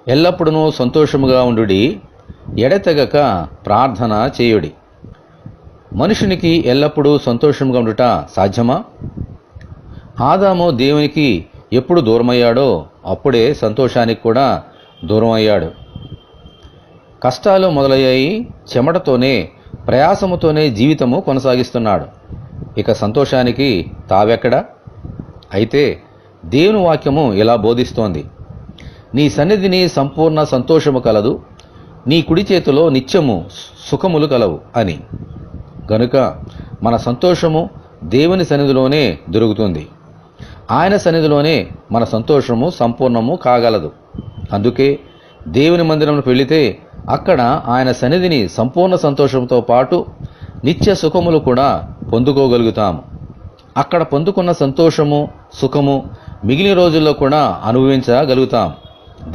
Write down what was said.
ఎల్లప్పుడూ సంతోషముగా ఉండుడి, ఎడతెగక ప్రార్థన చేయుడి. మనుషునికి ఎల్లప్పుడూ సంతోషంగా ఉండుట సాధ్యమా? ఆదాము దేవునికి ఎప్పుడు దూరమయ్యాడో అప్పుడే సంతోషానికి కూడా దూరం అయ్యాడు. కష్టాలు మొదలయ్యాయి, చెమటతోనే ప్రయాసముతోనే జీవితము కొనసాగిస్తున్నాడు. ఇక సంతోషానికి తావెక్కడా? అయితే దేవుని వాక్యము ఇలా బోధిస్తోంది, నీ సన్నిధిని సంపూర్ణ సంతోషము కలదు, నీ కుడి చేతిలో నిత్యము సుఖములు కలవు అని. గనుక మన సంతోషము దేవుని సన్నిధిలోనే దొరుకుతుంది. ఆయన సన్నిధిలోనే మన సంతోషము సంపూర్ణము కాగలదు. అందుకే దేవుని మందిరంలోకి వెళితే అక్కడ ఆయన సన్నిధిని సంపూర్ణ సంతోషంతో పాటు నిత్య సుఖములు కూడా పొందుకోగలుగుతాము. అక్కడ పొందుకున్న సంతోషము సుఖము మిగిలిన రోజుల్లో కూడా అనుభవించగలుగుతాం.